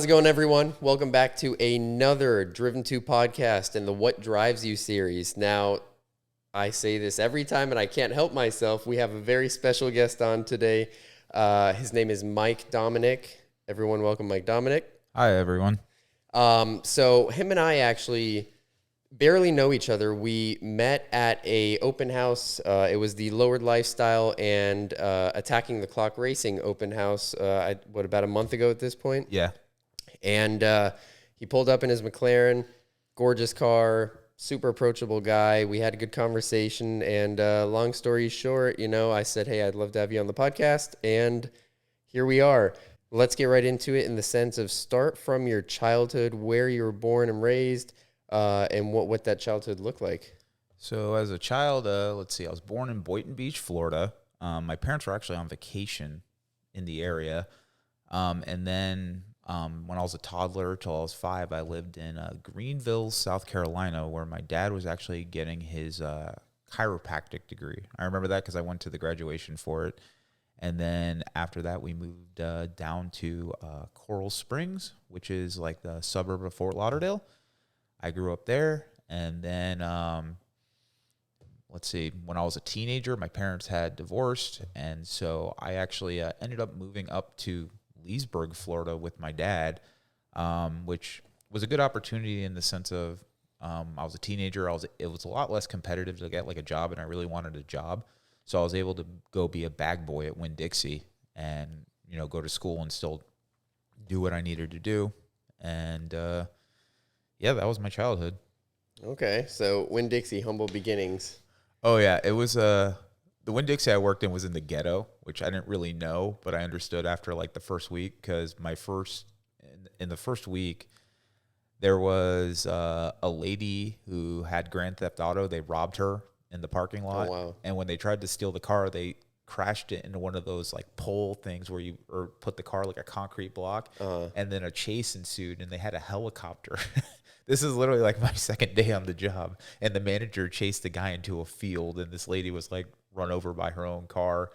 it going, everyone? Welcome back to another Driven to podcast in the What Drives You series. Now, I say this every time, and I can't help myself. We have a very special guest on today. His name is Mike Dominic. Everyone, welcome Mike Dominic. Hi, everyone. So him and I actually barely know each other. We met at a open house. It was the Lowered Lifestyle and Attacking the Clock Racing open house, about a month ago at this point? Yeah. And he pulled up in his McLaren, gorgeous car, super approachable guy. We had a good conversation, and long story short, I said, hey, I'd love to have you on the podcast, and here we are. Let's get right into it in the sense of start from your childhood, where you were born and raised, and what that childhood looked like. So as a child, I was born in Boynton Beach, Florida. My parents were actually on vacation in the area. And then when I was a toddler till I was 5, I lived in Greenville, South Carolina, where my dad was actually getting his chiropractic degree. I remember that because I went to the graduation for it. And then after that, we moved down to Coral Springs, which is like the suburb of Fort Lauderdale. I grew up there, and then, when I was a teenager, my parents had divorced, and so I actually ended up moving up to Leesburg, Florida with my dad, which was a good opportunity in the sense of I was a teenager. It was a lot less competitive to get like a job, and I really wanted a job, so I was able to go be a bag boy at Winn-Dixie and, go to school and still do what I needed to do, and yeah, that was my childhood. Okay, so Winn-Dixie, humble beginnings. Oh, yeah. It was the Winn-Dixie I worked in was in the ghetto, which I didn't really know, but I understood after like the first week because in the first week, there was a lady who had Grand Theft Auto. They robbed her in the parking lot. Oh, wow. And when they tried to steal the car, they crashed it into one of those like pole things where you put the car like a concrete block, and then a chase ensued, and they had a helicopter. This is literally like my second day on the job, and the manager chased the guy into a field, and this lady was like run over by her own car.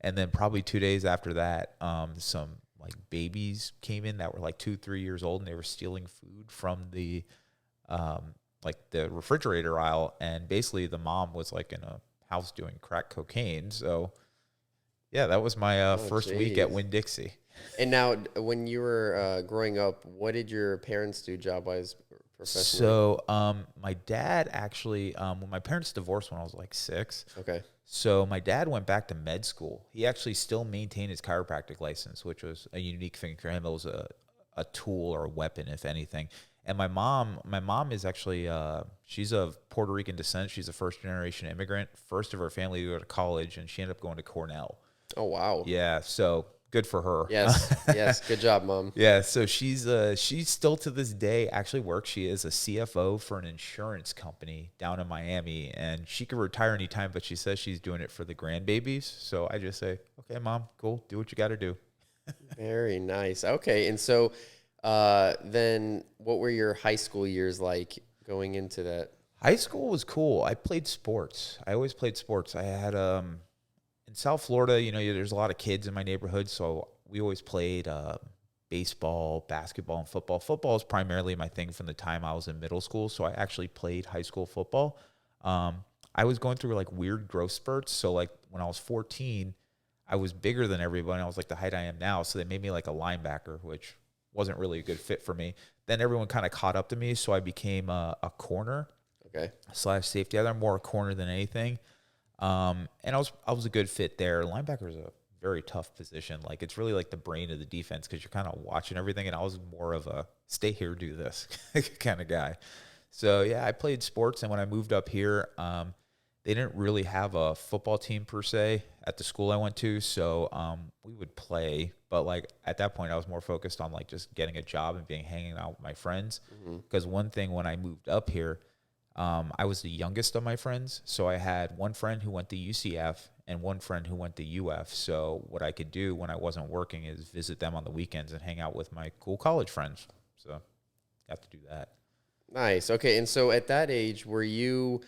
And then probably 2 days after that, some like babies came in that were like 2-3 years old, and they were stealing food from the the refrigerator aisle, and basically the mom was like in a house doing crack cocaine. So yeah, that was my first week at Winn-Dixie. And now, when you were growing up, what did your parents do job-wise? So, my dad actually, when my parents divorced when I was like 6. Okay. So my dad went back to med school. He actually still maintained his chiropractic license, which was a unique thing for him. It was a tool or a weapon, if anything. And my mom is actually, she's of Puerto Rican descent. She's a first generation immigrant, first of her family to go to college, and she ended up going to Cornell. Oh, wow. Yeah. So good for her. Yes. Good job, Mom. Yeah, so she's still to this day actually works. She is a CFO for an insurance company down in Miami, and she could retire anytime, but she says she's doing it for the grandbabies. So I just say, okay, Mom, cool, do what you got to do. Very nice. Okay, and so then what were your high school years like going into that? High school was cool. I played sports. I always played sports. I had in South Florida, there's a lot of kids in my neighborhood, so we always played baseball, basketball, and football. Football is primarily my thing from the time I was in middle school, so I actually played high school football. I was going through like weird growth spurts, so like when I was 14, I was bigger than everyone. I was like the height I am now, so they made me like a linebacker, which wasn't really a good fit for me. Then everyone kind of caught up to me, so I became a corner. Okay. / safety. I'm more a corner than anything. And I was a good fit there. Linebacker is a very tough position. Like it's really like the brain of the defense because you're kind of watching everything. And I was more of a stay here, do this kind of guy. So yeah, I played sports. And when I moved up here, they didn't really have a football team per se at the school I went to. So we would play, but like at that point I was more focused on like just getting a job and hanging out with my friends. Because one thing when I moved up here, I was the youngest of my friends, so I had one friend who went to UCF and one friend who went to UF. So what I could do when I wasn't working is visit them on the weekends and hang out with my cool college friends. So got to do that. Nice. Okay, and so at that age, were you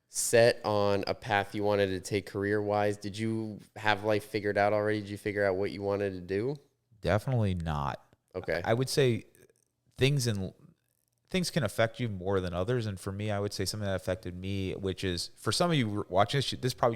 set on a path you wanted to take career-wise? Did you have life figured out already? Did you figure out what you wanted to do? Definitely not. Okay. I would say things can affect you more than others. And for me, I would say something that affected me, which is for some of you watching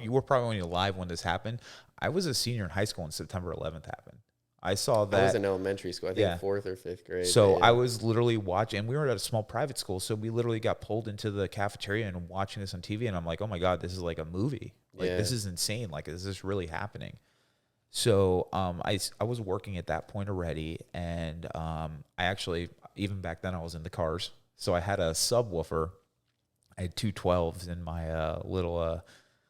you were probably only alive when this happened. I was a senior in high school when September 11th happened. I saw that. I was in elementary school. I think Yeah. 4th or 5th grade. So yeah. I was literally watching, and we were at a small private school, so we literally got pulled into the cafeteria and watching this on TV, and I'm like, oh my God, this is like a movie. Like, Yeah. this is insane. Like, is this really happening? So I was working at that point already, and I actually, even back then, I was in the cars. So I had a subwoofer. I had two 12s in my little, I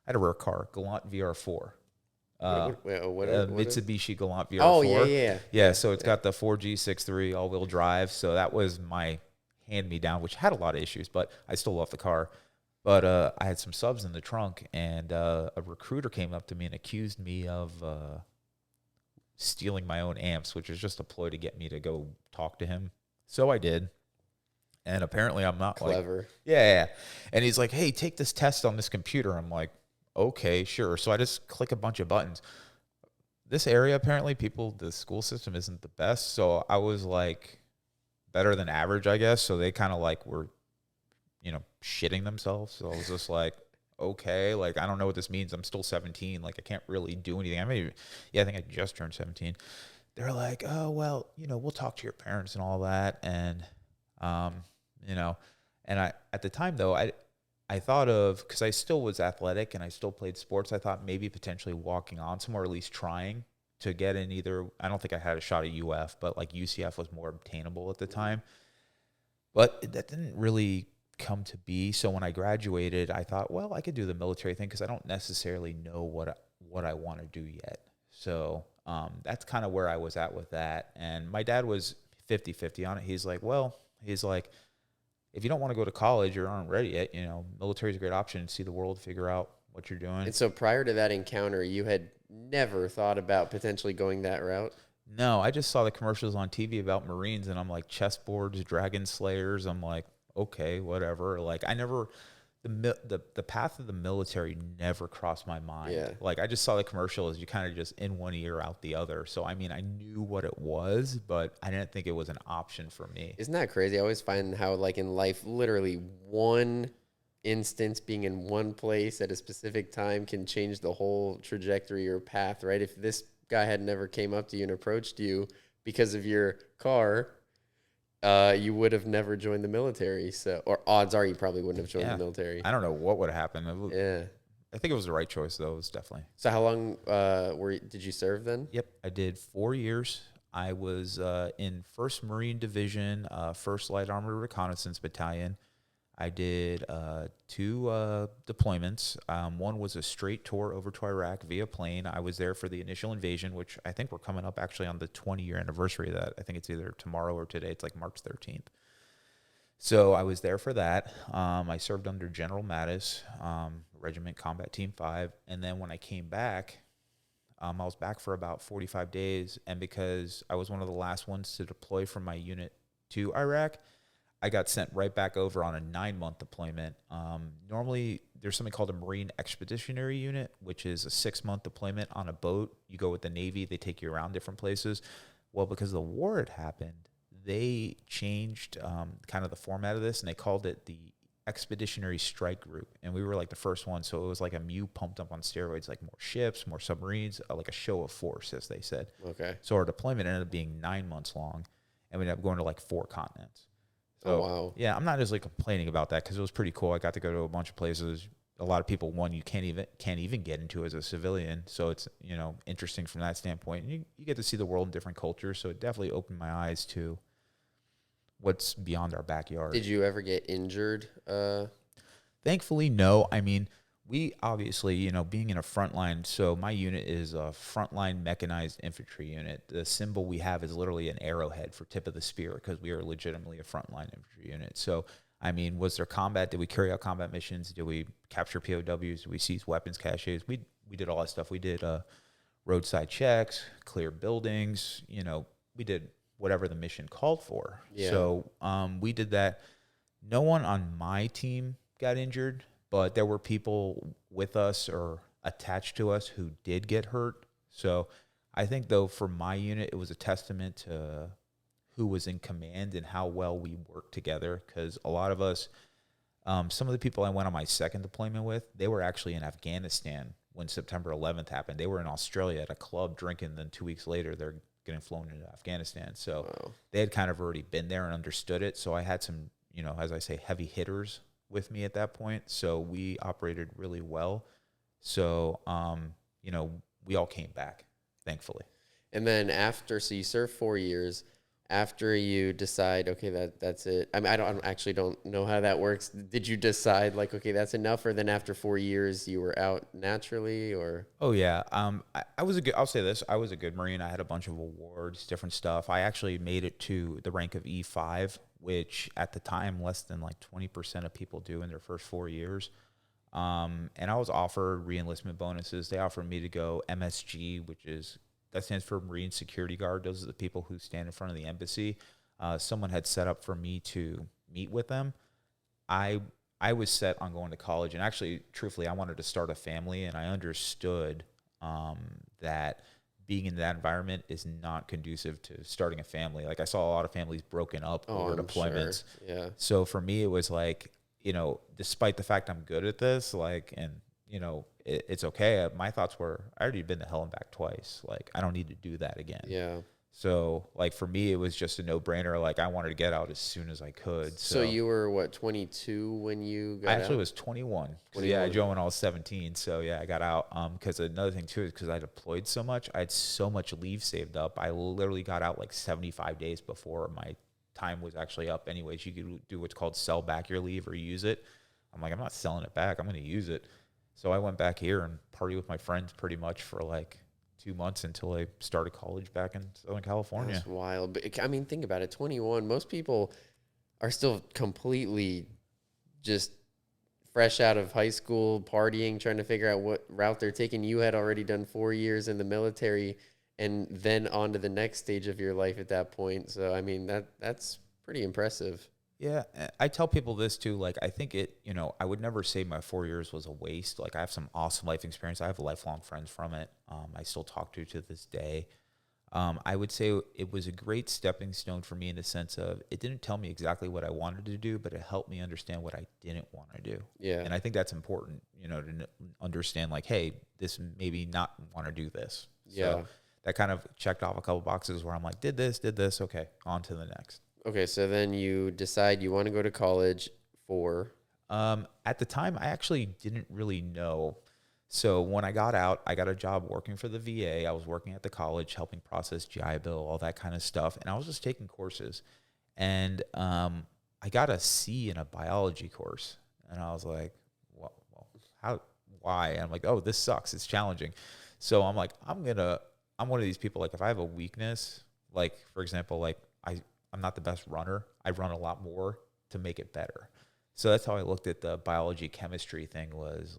had a rare car, Galant VR4. Mitsubishi Galant VR4. Oh, yeah. Yeah, so it's got the 4G63 all-wheel drive. So that was my hand-me-down, which had a lot of issues, but I still love the car. But I had some subs in the trunk, and a recruiter came up to me and accused me of stealing my own amps, which is just a ploy to get me to go talk to him. So I did. And apparently I'm not clever. Yeah. And he's like, hey, take this test on this computer. I'm like, okay, sure. So I just click a bunch of buttons. This area, apparently, the school system isn't the best. So I was like better than average, I guess. So they kind of like were, shitting themselves. So I was just like, okay, like, I don't know what this means. I'm still 17. Like, I can't really do anything. I think I just turned 17. They're like, oh, well, we'll talk to your parents and all that. And, and at the time though, I thought of, because I still was athletic and I still played sports, I thought maybe potentially walking on somewhere, or at least trying to get in either. I don't think I had a shot at UF, but like UCF was more obtainable at the time. But that didn't really come to be. So when I graduated, I thought, well, I could do the military thing because I don't necessarily know what I want to do yet. So that's kind of where I was at with that. And my dad was 50-50 on it. He's like, if you don't want to go to college or aren't ready yet, military is a great option. See the world, figure out what you're doing. And so prior to that encounter, you had never thought about potentially going that route? No, I just saw the commercials on TV about Marines, and I'm like, chessboards, dragon slayers. I'm like, okay, whatever. Like, I never, the path of the military never crossed my mind. Yeah. Like, I just saw the commercial as you kind of just in one ear, out the other. So, I mean, I knew what it was, but I didn't think it was an option for me. Isn't that crazy? I always find how, like, in life, literally one instance being in one place at a specific time can change the whole trajectory or path, right? If this guy had never came up to you and approached you because of your car, you would have never joined the military. So, or odds are you probably wouldn't have joined the military. I don't know what would have happened. I think it was the right choice, though. It was definitely. So how long did you serve then? Yep, I did 4 years. I was in 1st Marine Division, 1st Light Armored Reconnaissance Battalion. I did 2 deployments. One was a straight tour over to Iraq via plane. I was there for the initial invasion, which I think we're coming up actually on the 20-year anniversary of that. I think it's either tomorrow or today. It's like March 13th. So I was there for that. I served under General Mattis, Regiment Combat Team 5. And then when I came back, I was back for about 45 days. And because I was one of the last ones to deploy from my unit to Iraq, I got sent right back over on a 9-month deployment. Normally, there's something called a Marine Expeditionary Unit, which is a 6-month deployment on a boat. You go with the Navy. They take you around different places. Well, because the war had happened, they changed kind of the format of this, and they called it the Expeditionary Strike Group. And we were like the first one, so it was like a MEU pumped up on steroids, like more ships, more submarines, like a show of force, as they said. Okay. So our deployment ended up being 9 months long, and we ended up going to like 4 continents. So, wow. Yeah, I'm not just like complaining about that because it was pretty cool. I got to go to a bunch of places. A lot of people, you can't even get into as a civilian. So it's, interesting from that standpoint. And you get to see the world in different cultures. So it definitely opened my eyes to what's beyond our backyard. Did you ever get injured? Thankfully, no. I mean, we obviously, being in a frontline, so my unit is a frontline mechanized infantry unit. The symbol we have is literally an arrowhead for tip of the spear because we are legitimately a frontline infantry unit. So, I mean, was there combat? Did we carry out combat missions? Did we capture POWs? Did we seize weapons caches? We did all that stuff. We did roadside checks, clear buildings. We did whatever the mission called for. Yeah. So we did that. No one on my team got injured, but there were people with us or attached to us who did get hurt. So I think, though, for my unit, it was a testament to who was in command and how well we worked together. Because a lot of us, some of the people I went on my second deployment with, they were actually in Afghanistan when September 11th happened. They were in Australia at a club drinking. Then 2 weeks later, they're getting flown into Afghanistan. So they had kind of already been there and understood it. So I had some, as I say, heavy hitters with me at that point. So we operated really well. So, we all came back, thankfully. And then after, so you serve 4 years. After you decide, okay, that's it. I mean, I don't know how that works. Did you decide like, okay, that's enough, or then after 4 years you were out naturally, or? Oh yeah. I was a good. I'll say this. I was a good Marine. I had a bunch of awards, different stuff. I actually made it to the rank of E5, which at the time less than like 20% of people do in their first 4 years. And I was offered re-enlistment bonuses. They offered me to go MSG, that stands for Marine Security Guard. Those are the people who stand in front of the embassy. Someone had set up for me to meet with them. I was set on going to college, and actually, truthfully, I wanted to start a family, and I understood that being in that environment is not conducive to starting a family. Like I saw a lot of families broken up over deployments. Sure. Yeah. So for me, it was like, despite the fact I'm good at this, it's okay. My thoughts were, I already been to hell and back twice. Like, I don't need to do that again. Yeah. So, for me, it was just a no-brainer. Like, I wanted to get out as soon as I could. So you were, 22 when you got out? I actually was 21. Yeah, I joined when I was 17. So, yeah, I got out. Because another thing, too, is because I deployed so much. I had so much leave saved up. I literally got out 75 days before my time was actually up. Anyways, you could do what's called sell back your leave or use it. I'm like, I'm not selling it back. I'm going to use it. So I went back here and partied with my friends pretty much for 2 months until I started college back in Southern California. That's wild. But I mean, think about it. 21, most people are still completely just fresh out of high school, partying, trying to figure out what route they're taking. You had already done 4 years in the military and then on to the next stage of your life at that point. So, I mean, that's pretty impressive. Yeah, I tell people this too. I think I would never say my 4 years was a waste. I have some awesome life experience. I have lifelong friends from it. I still talk to this day. I would say it was a great stepping stone for me in the sense of it didn't tell me exactly what I wanted to do, but it helped me understand what I didn't want to do. Yeah. And I think that's important, to understand hey, this maybe not want to do this. Yeah. So that kind of checked off a couple boxes where I'm like, did this. Okay, on to the next. Okay, so then you decide you want to go to college for? At the time, I actually didn't really know. So when I got out, I got a job working for the VA. I was working at the college, helping process GI Bill, all that kind of stuff. And I was just taking courses. And I got a C in a biology course. And I was like, well, why? And I'm like, oh, this sucks. It's challenging. So I'm like, I'm one of these people, if I have a weakness, for example, I'm not the best runner. I run a lot more to make it better. So that's how I looked at the biology chemistry thing was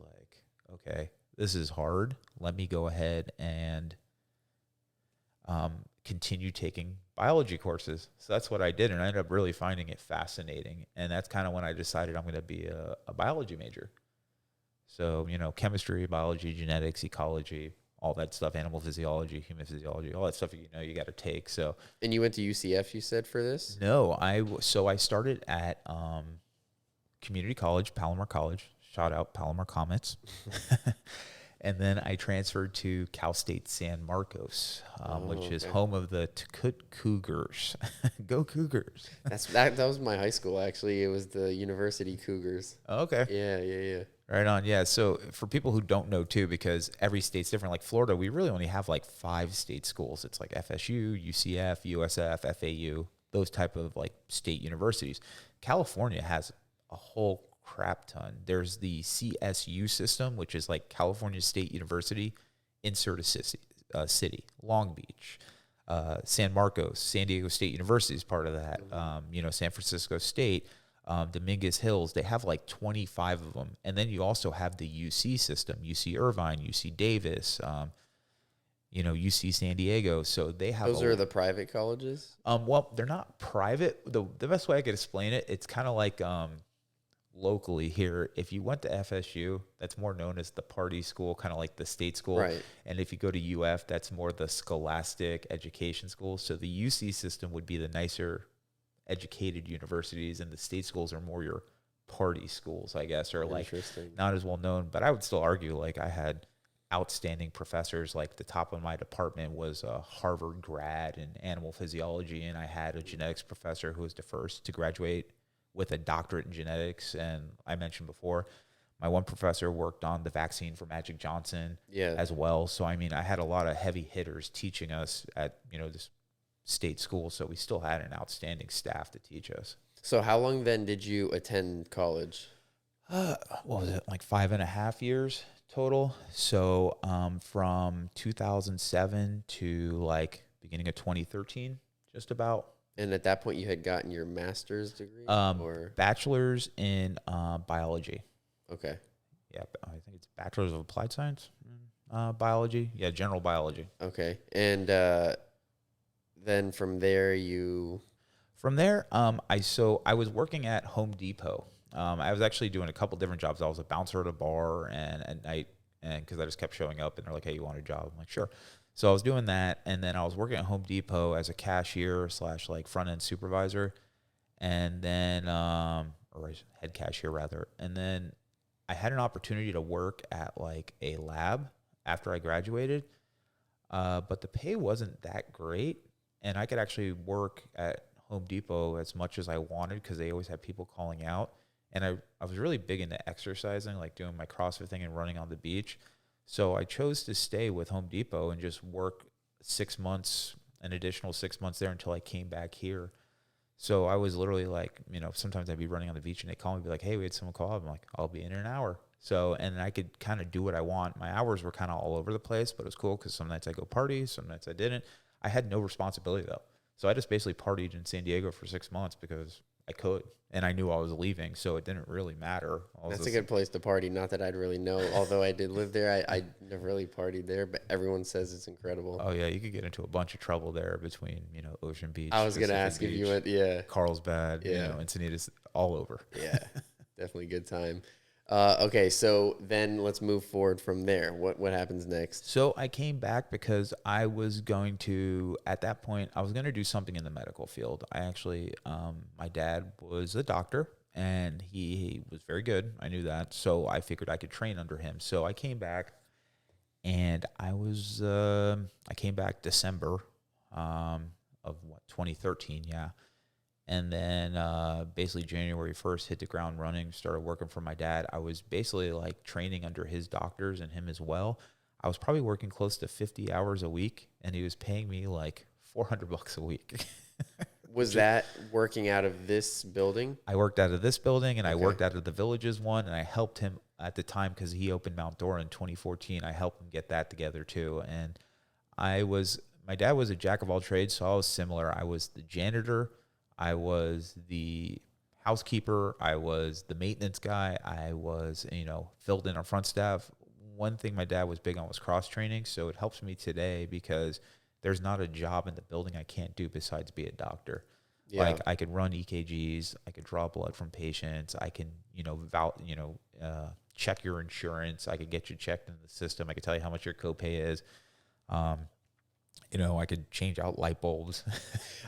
okay, this is hard. Let me go ahead and continue taking biology courses. So that's what I did. And I ended up really finding it fascinating. And that's kind of when I decided I'm going to be a biology major. So, chemistry, biology, genetics, ecology, all that stuff, animal physiology, human physiology, all that stuff you got to take. So, and you went to UCF, you said, for this? No, I started at community college, Palomar College. Shout out Palomar Comets. And then I transferred to Cal State San Marcos, which is home of the Takut Cougars. Go Cougars! That was my high school, actually. It was the University Cougars. Oh, okay. Yeah. Right on. Yeah. So for people who don't know too, because every state's different, like Florida, we really only have 5 state schools. It's FSU, UCF, USF, FAU, those type of state universities. California has a whole crap ton. There's the CSU system, which is California State University, insert a city, Long Beach, San Marcos, San Diego State University is part of that. San Francisco State, Dominguez Hills, they have 25 of them. And then you also have the UC system, UC Irvine, UC Davis, UC San Diego. So they have those are the private colleges? Well, they're not private. The best way I could explain it, it's kind of locally here, if you went to FSU, that's more known as the party school, kind of like the state school. Right. And if you go to UF, that's more the scholastic education school. So the UC system would be the nicer educated universities, and the state schools are more your party schools, I guess, or like not as well known. But I would still argue, like, I had outstanding professors. Like, the top of my department was a Harvard grad in animal physiology, and I had a genetics professor who was the first to graduate with a doctorate in genetics. And I mentioned before, my one professor worked on the vaccine for Magic Johnson as well. So, I mean, I had a lot of heavy hitters teaching us at, this state school. So we still had an outstanding staff to teach us. So how long then did you attend college? What was it, like 5.5 years total? So from 2007 to like beginning of 2013, just about. And at that point, you had gotten your master's degree? Or Bachelor's in biology. Okay. Yeah, I think it's Bachelor's of Applied Science, biology. Yeah, general biology. Okay. And then from there, I was working at Home Depot. I was actually doing a couple different jobs. I was a bouncer at a bar and at night, and because I just kept showing up, and they're like, "Hey, you want a job?" I'm like, "Sure." So I was doing that, and then I was working at Home Depot as a cashier / like front end supervisor, and then or head cashier rather. And then I had an opportunity to work at like a lab after I graduated, but the pay wasn't that great, and I could actually work at Home Depot as much as I wanted because they always had people calling out. And I was really big into exercising, like doing my CrossFit thing and running on the beach. So I chose to stay with Home Depot and just work 6 months, an additional 6 months there until I came back here. So I was literally like, sometimes I'd be running on the beach and they'd call me and be like, "Hey, we had someone call up." I'm like, "I'll be in an hour." So, and I could kind of do what I want. My hours were kind of all over the place, but it was cool because some nights I go party, some nights I didn't. I had no responsibility though. So I just basically partied in San Diego for 6 months because I could, and I knew I was leaving, so it didn't really matter. That's a good place to party. Not that I'd really know, although I did live there. I never really partied there, but everyone says it's incredible. Oh yeah, you could get into a bunch of trouble there between Ocean Beach. I was gonna ask if you went, Carlsbad, Encinitas, all over. Yeah, definitely a good time. Okay, so then let's move forward from there. What happens next? So I came back because I was going to, at that point, I was going to do something in the medical field. I actually, my dad was a doctor and he was very good. I knew that. So I figured I could train under him. So I came back and I came back December of 2013. Yeah. And then basically January 1st, hit the ground running, started working for my dad. I was basically like training under his doctors and him as well. I was probably working close to 50 hours a week, and he was paying me like $400 a week. Was that working out of this building? I worked out of this building, and I worked out of the Villages one, and I helped him at the time because he opened Mount Dora in 2014. I helped him get that together too. And my dad was a jack of all trades, so I was similar. I was the janitor, I was the housekeeper, I was the maintenance guy, I was, filled in our front staff. One thing my dad was big on was cross training, so it helps me today because there's not a job in the building I can't do besides be a doctor. Yeah. Like I could run EKGs, I could draw blood from patients, I can, check your insurance, I could get you checked in the system, I could tell you how much your copay is. I could change out light bulbs.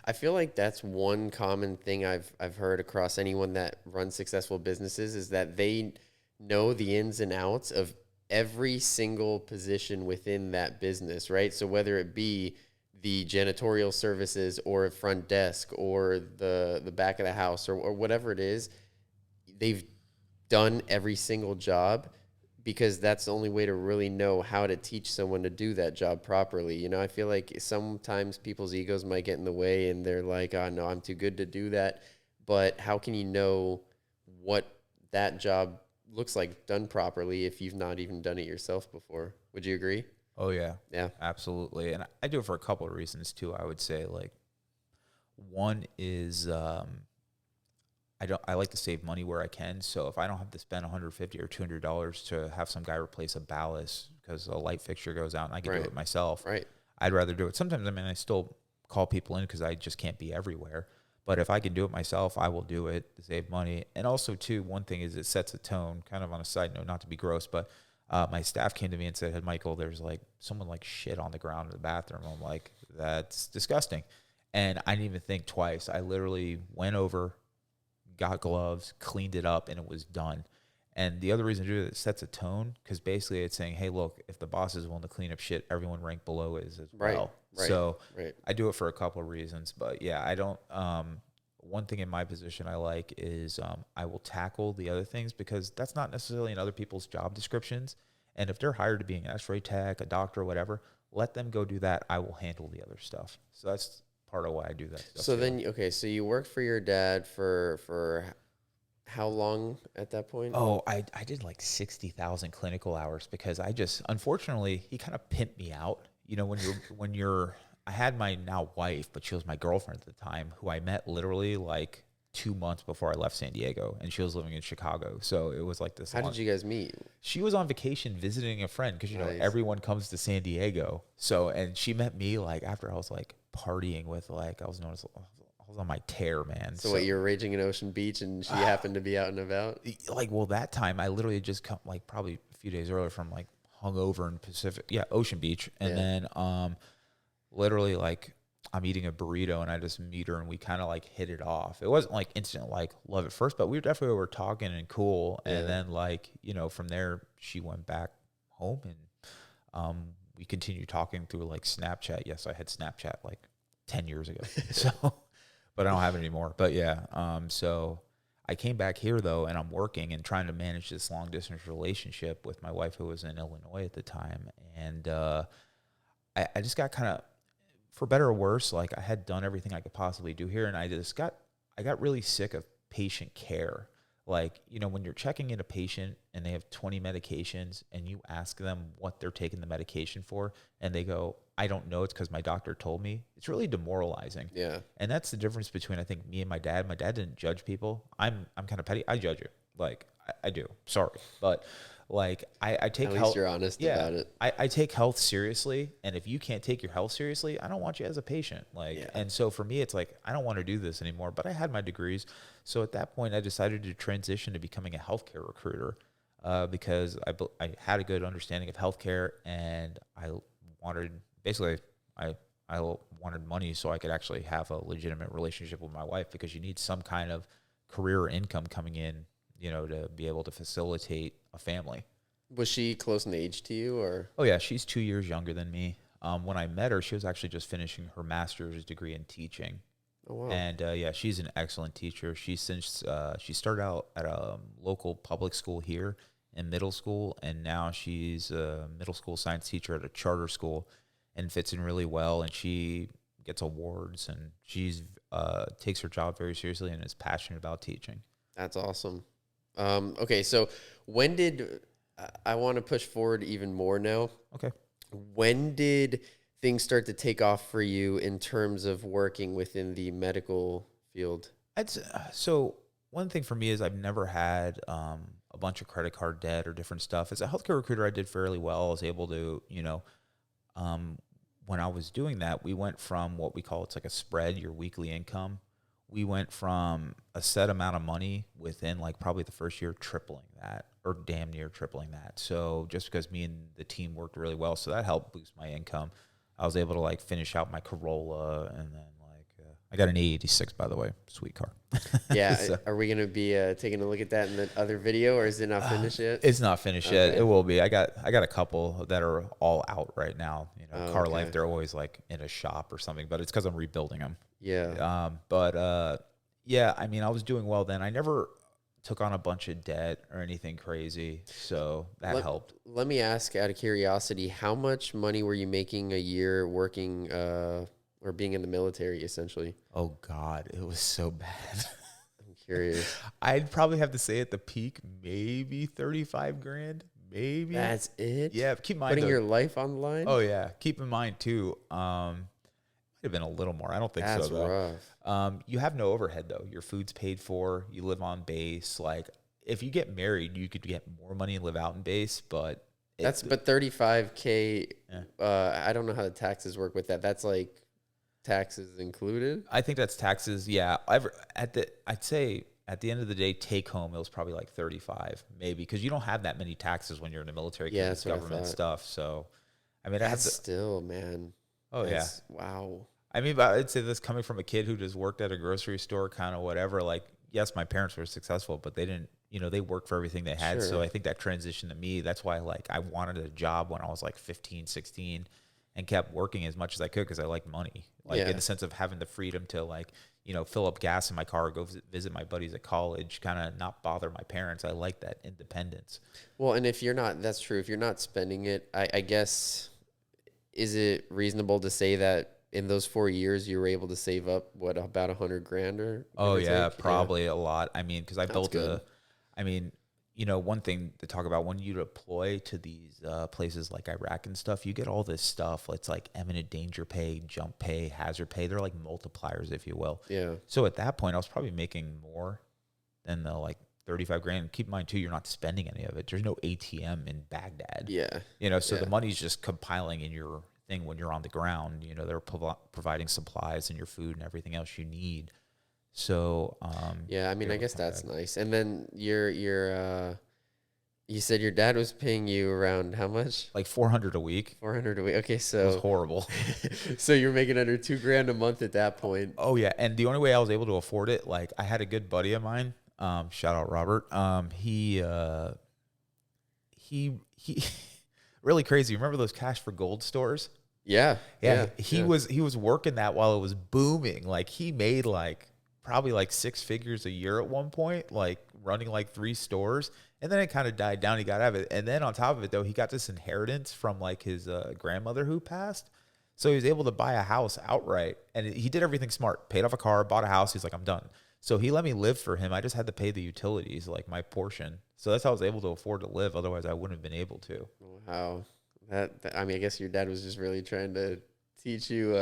I feel like that's one common thing I've heard across anyone that runs successful businesses is that they know the ins and outs of every single position within that business, right? So whether it be the janitorial services or front desk or the back of the house or whatever it is, they've done every single job, because that's the only way to really know how to teach someone to do that job properly. I feel like sometimes people's egos might get in the way and they're like, "Oh, no, I'm too good to do that." But how can you know what that job looks like done properly if you've not even done it yourself before? Would you agree? Oh, yeah. Yeah. Absolutely. And I do it for a couple of reasons, too, I would say. Like, one is I like to save money where I can. So if I don't have to spend $150 or $200 to have some guy replace a ballast because a light fixture goes out and I can do it myself, right? I'd rather do it. Sometimes, I still call people in because I just can't be everywhere. But if I can do it myself, I will do it to save money. And also, too, one thing is it sets a tone. Kind of on a side note, not to be gross, but my staff came to me and said, "Hey, Michael, there's like someone like shit on the ground in the bathroom." I'm like, "That's disgusting." And I didn't even think twice. I literally went over, got gloves, cleaned it up, and it was done. And the other reason to do it sets a tone, because basically it's saying, hey, look, if the boss is willing to clean up shit, everyone ranked below is as well. Right. So Right. I do it for a couple of reasons. But yeah, I don't. One thing in my position I like is I will tackle the other things because that's not necessarily in other people's job descriptions. And if they're hired to be an X-ray tech, a doctor, or whatever, let them go do that. I will handle the other stuff. So that's part of why I do that stuff. So then, okay, so you worked for your dad for how long at that point? Oh, I did like 60,000 clinical hours because I just, unfortunately, he kind of pimped me out. You know, when you're, I had my now wife, but she was my girlfriend at the time, who I met literally like 2 months before I left San Diego, and she was living in Chicago. So it was like this. How did you guys meet? She was on vacation visiting a friend because, you know, Nice. everyone comes to San Diego. So, and she met me like after I was like partying with like, I was on my tear, man. So what, you're raging in Ocean Beach and she happened to be out and about? Like, well, that time I literally had just come like probably a few days earlier from like hungover in Ocean Beach. And then literally like I'm eating a burrito and I just meet her and we kind of like hit it off. It wasn't like instant like love at first, but we definitely were talking and cool. Yeah. And then like, you know, from there she went back home and we continued talking through like Snapchat. Yes, I had Snapchat like 10 years ago. So, but I don't have it anymore. But yeah, so I came back here though, and I'm working and trying to manage this long distance relationship with my wife who was in Illinois at the time. And I just got kind of, for better or worse, like I had done everything I could possibly do here, and I got really sick of patient care. Like, you know, when you're checking in a patient and they have 20 medications and you ask them what they're taking the medication for and they go, I don't know, it's because my doctor told me. It's really demoralizing. Yeah. And that's the difference between, I think, me and my dad. My dad didn't judge people. I'm kind of petty. I judge you. Like, I do. Sorry. But like I take At least health. you're honest about it. I take health seriously, and if you can't take your health seriously, I don't want you as a patient. Like, Yeah. and so for me, it's like I don't want to do this anymore. But I had my degrees, so at that point, I decided to transition to becoming a healthcare recruiter because I had a good understanding of healthcare, and I wanted basically I wanted money so I could actually have a legitimate relationship with my wife because you need some kind of career or income coming in, you know, to be able to facilitate a family. Was she close in age to you, or? Oh yeah, she's 2 years younger than me. When I met her, she was actually just finishing her master's degree in teaching. Oh, wow. And yeah, she's an excellent teacher. She started out at a local public school here in middle school, and now she's a middle school science teacher at a charter school, and fits in really well. And she gets awards, and she's takes her job very seriously and is passionate about teaching. That's awesome. Okay, so when did I want to push forward even more now? Okay. When did things start to take off for you in terms of working within the medical field? So one thing for me is I've never had a bunch of credit card debt or different stuff. As a healthcare recruiter, I did fairly well. I was able to, you know, when I was doing that, we went from what we call, it's like a spread, your weekly income. We went from a set amount of money within like probably the first year, tripling that or damn near tripling that. So just because me and the team worked really well, so that helped boost my income. I was able to like finish out my Corolla, and then like I got an A86, by the way, sweet car. Yeah, So- are we going to be taking a look at that in the other video, or is it not finished yet? It's not finished yet. Okay. It will be. I got a couple that are all out right now. You know, Oh, Car okay. Life, they're always like in a shop or something, but it's because I'm rebuilding them. Yeah. Yeah, I mean, I was doing well then. I never took on a bunch of debt or anything crazy, so that helped. Let me ask out of curiosity, how much money were you making a year working or being in the military, essentially? Oh God, it was so bad. I'm curious. I'd probably have to say at the peak, maybe 35 grand, maybe. That's it? Yeah, keep in mind Putting though- your life on the line? Oh yeah, keep in mind too. Might have been a little more. I don't think That's so though. rough. You have no overhead though. Your food's paid for. You live on base. Like if you get married, you could get more money and live out in base. But But 35K, Yeah. I don't know how the taxes work with that. That's like taxes included? I think that's taxes. Yeah. I'd say at the end of the day, take home, it was probably like 35 maybe, because you don't have that many taxes when you're in the military Yeah, because it's that's what I government thought. stuff. So, I mean, I have That's to, still, man. oh yeah. That's wow. I mean, but I'd say this coming from a kid who just worked at a grocery store, kind of whatever. Like, yes, my parents were successful, but they didn't, they worked for everything they had. So Sure. I think that transition to me, that's why like I wanted a job when I was like 15, 16 and kept working as much as I could because I liked money. Like Yeah. in the sense of having the freedom to like, fill up gas in my car, go visit my buddies at college, kind of not bother my parents. I like that independence. Well, and if you're not, that's true. If you're not spending it, I guess, is it reasonable to say that in those 4 years you were able to save up what about 100 grand or give Oh or yeah, take? Yeah, probably a lot. I mean, because I that's built good. I mean, one thing to talk about when you deploy to these places like Iraq and stuff, you get all this stuff. It's like eminent danger pay, jump pay, hazard pay. They're like multipliers, if you will. Yeah, So at that point, I was probably making more than the like 35 grand. Keep in mind too, you're not spending any of it. There's no ATM in Baghdad. yeah, So yeah, the money's just compiling in your thing when you're on the ground. They're providing supplies and your food and everything else you need. So, yeah. I mean, you're I able to guess come that's back. nice. And then you said your dad was paying you around how much? Like 400 a week. 400 a week. Okay, It was so horrible. so you're making under 2 grand a month at that point. Oh yeah, and the only way I was able to afford it, like I had a good buddy of mine, shout out Robert. He really crazy. Remember those cash for gold stores? Yeah, Yeah, yeah, he yeah. was working that while it was booming. Like he made like probably like six figures a year at one point, like running like three stores. And then it kind of died down. He got out of it. And then on top of it though, he got this inheritance from like his grandmother who passed. So he was able to buy a house outright. And he did everything smart. Paid off a car, bought a house. He's like, I'm done. So he let me live for him. I just had to pay the utilities, like my portion. So that's how I was able to afford to live. Otherwise I wouldn't have been able to. Wow. I mean, I guess your dad was just really trying to teach you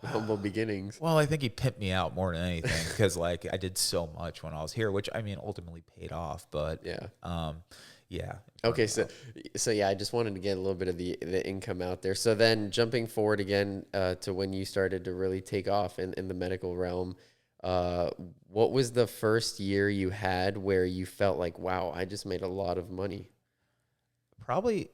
humble beginnings. Well, I think he pimped me out more than anything because like I did so much when I was here, which I mean ultimately paid off. But Yeah. yeah. Okay, so yeah, I just wanted to get a little bit of the income out there. So then jumping forward again to when you started to really take off in the medical realm, what was the first year you had where you felt like, wow, I just made a lot of money? Probably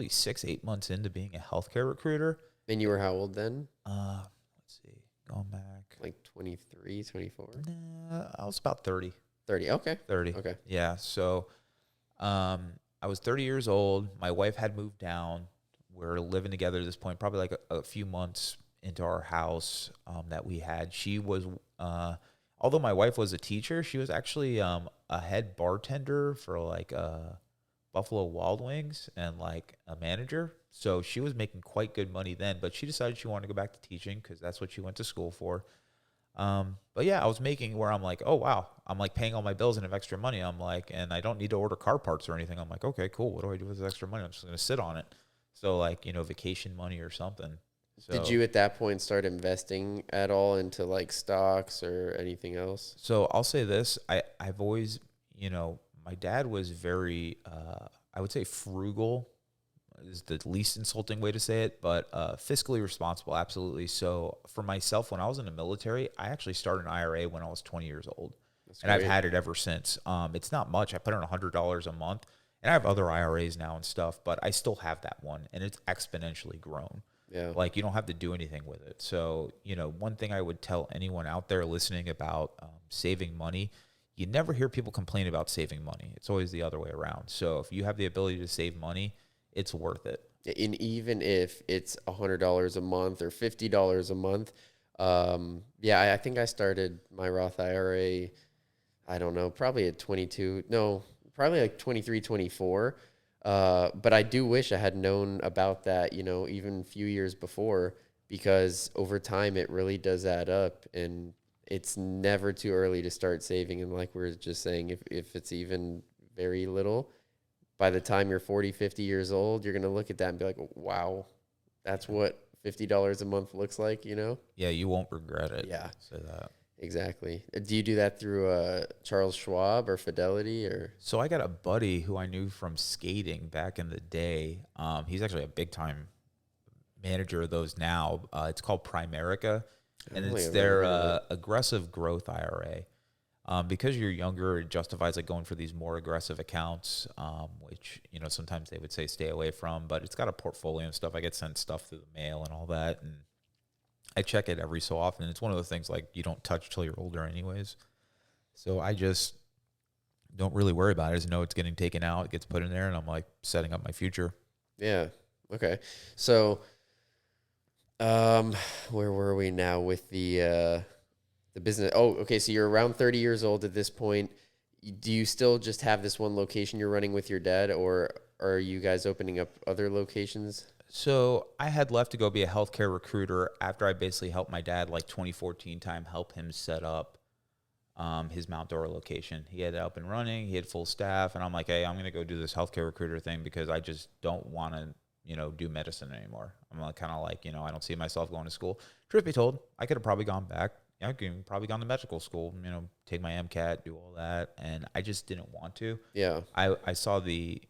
6, 8 months into being a healthcare recruiter. And you were how old then? Let's see, going back. Like 23, 24, Nah, I was about 30. 30. Okay. 30. Okay. Yeah. So, I was 30 years old. My wife had moved down. We're living together at this point, probably like a few months into our house that we had. She was, although my wife was a teacher, she was actually a head bartender for like Buffalo Wild Wings and like a manager. So she was making quite good money then, but she decided she wanted to go back to teaching because that's what she went to school for. But yeah, I was making where I'm like, oh wow, I'm like paying all my bills and have extra money. I'm like, and I don't need to order car parts or anything. I'm like, okay, cool. What do I do with this extra money? I'm just gonna sit on it. So like, vacation money or something. Did So you at that point start investing at all into like stocks or anything else? so I'll say this. I've always, my dad was very I would say frugal is the least insulting way to say it, but fiscally responsible, absolutely. So for myself, when I was in the military, I actually started an IRA when I was 20 years old, That's and I've great. had it ever since. It's not much. I put in $100 a month, and I have other IRAs now and stuff, but I still have that one, and it's exponentially grown. Yeah. Like you don't have to do anything with it. So one thing I would tell anyone out there listening about saving money. You never hear people complain about saving money. It's always the other way around. So if you have the ability to save money, it's worth it. And even if it's $100 a month or $50 a month, yeah, I think I started my Roth IRA, I don't know, probably at 22, no, probably like 23, 24. But I do wish I had known about that, even a few years before, because over time it really does add up, and it's never too early to start saving. And like we are just saying, if it's even very little, by the time you're 40, 50 years old, you're going to look at that and be like, wow, that's what $50 a month looks like, Yeah, you won't regret it. Yeah, Say that. exactly. Do you do that through Charles Schwab or Fidelity or? So I got a buddy who I knew from skating back in the day. He's actually a big time manager of those now. It's called Primerica, I and don't think it's I've ever their heard of it. aggressive growth IRA. Because you're younger, it justifies like going for these more aggressive accounts, which sometimes they would say stay away from. But it's got a portfolio and stuff. I get sent stuff through the mail and all that, and I check it every so often. It's one of those things like you don't touch till you're older, anyways. So I just don't really worry about it. I just know it's getting taken out, it gets put in there, and I'm like setting up my future. Yeah. Okay. So, where were we now with the business? Oh, okay. So you're around 30 years old at this point. Do you still just have this one location you're running with your dad, or are you guys opening up other locations? So I had left to go be a healthcare recruiter after I basically helped my dad, like 2014 time, help him set up his Mount Dora location. He had it up and running. He had full staff, and I'm like, hey, I'm gonna go do this healthcare recruiter thing because I just don't want to, do medicine anymore. I'm like, kind of like, I don't see myself going to school. Truth be told, I could have probably gone back. Yeah, I could have probably gone to medical school. Take my MCAT, do all that, and I just didn't want to. Yeah. I saw the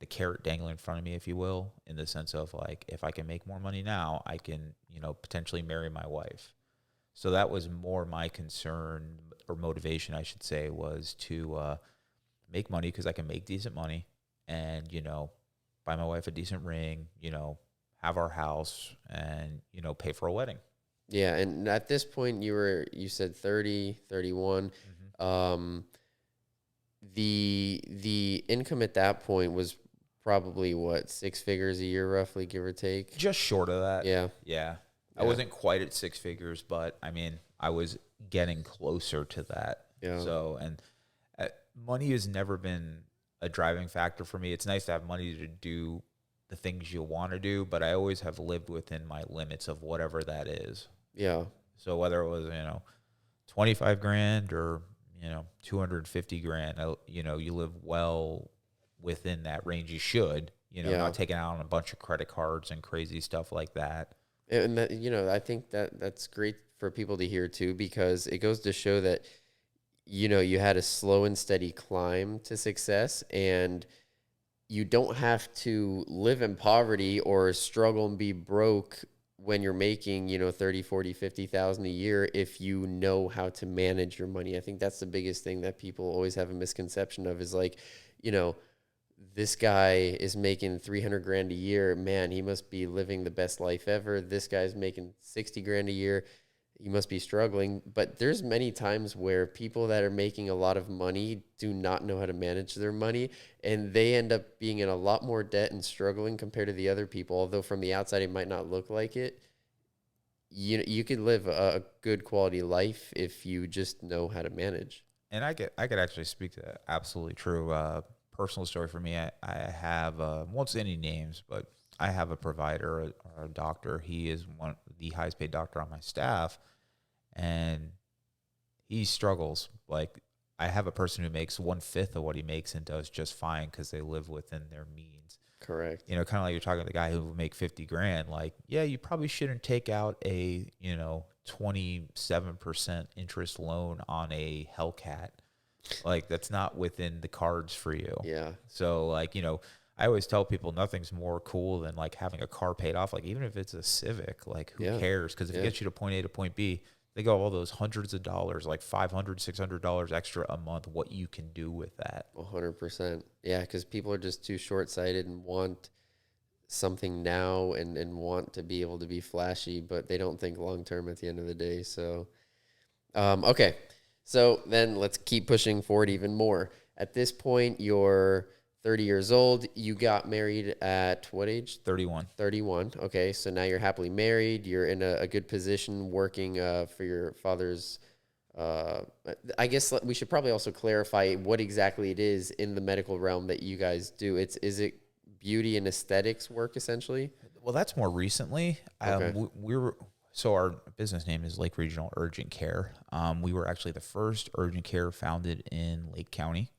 carrot dangling in front of me, if you will, in the sense of like, if I can make more money now, I can, potentially marry my wife. So that was more my concern or motivation, I should say, was to make money because I can make decent money and, buy my wife a decent ring, have our house and, pay for a wedding. Yeah. And at this point, you said 30, 31. Um, the income at that point was probably what, six figures a year, roughly, give or take. Just short of that. Yeah. Yeah. I Yeah. wasn't quite at six figures, but I mean, I was getting closer to that. Yeah. So, and money has never been a driving factor for me. It's nice to have money to do the things you want to do, but I always have lived within my limits of whatever that is. Yeah. So whether it was, 25 grand or, 250 grand, you live well within that range. You should, Yeah. not taking out on a bunch of credit cards and crazy stuff like that. And that, I think that's great for people to hear too, because it goes to show that, you had a slow and steady climb to success, and you don't have to live in poverty or struggle and be broke when you're making, 30, 40, 50,000 a year if you know how to manage your money. I think that's the biggest thing that people always have a misconception of is like, this guy is making 300 grand a year. Man, he must be living the best life ever. This guy's making 60 grand a year. You must be struggling. But there's many times where people that are making a lot of money do not know how to manage their money, and they end up being in a lot more debt and struggling compared to the other people. Although from the outside it might not look like it. You could live a good quality life if you just know how to manage. And I could actually speak to that. Absolutely true. Personal story for me. I have won't say any names, but I have a provider or a doctor. He is the highest paid doctor on my staff, and he struggles. Like I have a person who makes 1/5 of what he makes and does just fine because they live within their means. Correct. Kind of like you're talking to the guy who will make 50 grand. Like, yeah, you probably shouldn't take out a 27% interest loan on a Hellcat. Like that's not within the cards for you. Yeah. So like, I always tell people nothing's more cool than like having a car paid off. Like even if it's a Civic, like who cares? Because if it gets you to point A to point B, think of all those hundreds of dollars, like $500, $600 extra a month, what you can do with that. 100%. Yeah, because people are just too short-sighted and want something now and want to be able to be flashy, but they don't think long-term at the end of the day. So, okay. So then let's keep pushing forward even more. At this point, you're 30 years old. You got married at what age? 31. 31. Okay, so now you're happily married. You're in a good position working for your father's. I guess we should probably also clarify what exactly it is in the medical realm that you guys do. Is it beauty and aesthetics work essentially? Well, that's more recently. Okay. So our business name is Lake Regional Urgent Care. We were actually the first urgent care founded in Lake County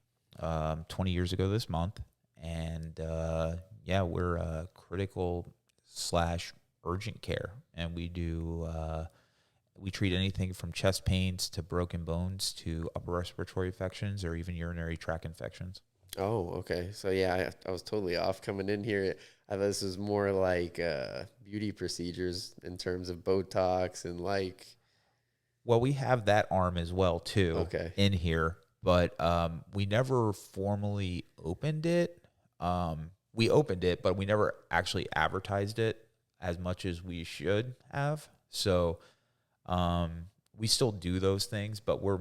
20 years ago this month. And we're critical / urgent care. And we treat anything from chest pains to broken bones to upper respiratory infections or even urinary tract infections. Oh, okay. So yeah, I was totally off coming in here. I thought this was more like beauty procedures in terms of Botox and like. Well, we have that arm as well too Okay. in here, but we never formally opened it. We opened it, but we never actually advertised it as much as we should have. So we still do those things, but we're,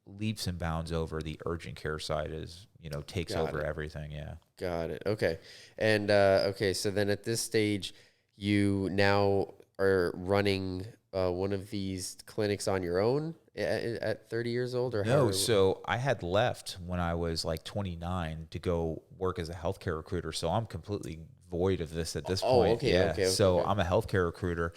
leaps and bounds over the urgent care side is, takes Got over it. everything. Yeah. Got it. Okay. And okay, so then at this stage, you now are running one of these clinics on your own at 30 years old, or No, how? so I had left when I was like 29 to go work as a healthcare recruiter. So I'm completely void of this at this Oh, point. okay, Yeah. okay, okay, So okay. I'm a healthcare recruiter.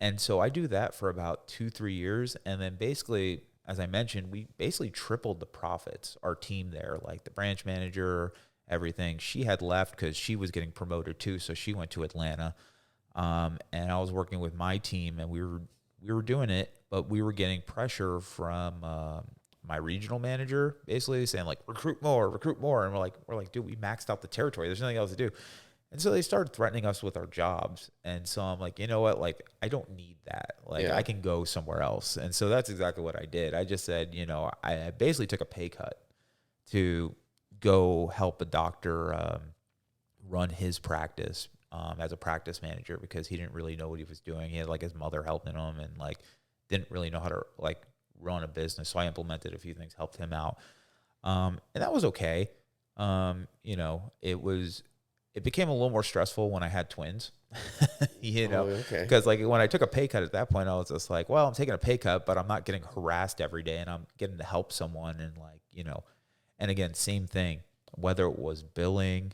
And so I do that for about 2, 3 years. And then basically, as I mentioned, we basically tripled the profits. Our team there, like the branch manager, everything. She had left because she was getting promoted too. So she went to Atlanta. And I was working with my team, and we were doing it, but we were getting pressure from my regional manager, basically saying like recruit more, and we're like, dude, we maxed out the territory. There's nothing else to do. And so they started threatening us with our jobs. And so I'm like, you know what? Like, I don't need that. Like, Yeah. I can go somewhere else. And so that's exactly what I did. I just said, I basically took a pay cut to go help a doctor run his practice as a practice manager because he didn't really know what he was doing. He had like his mother helping him and like didn't really know how to like run a business. So I implemented a few things, helped him out. And that was okay. It became a little more stressful when I had twins, Oh, okay. because like when I took a pay cut at that point, I was just like, well, I'm taking a pay cut, but I'm not getting harassed every day and I'm getting to help someone. And like, and again, same thing, whether it was billing,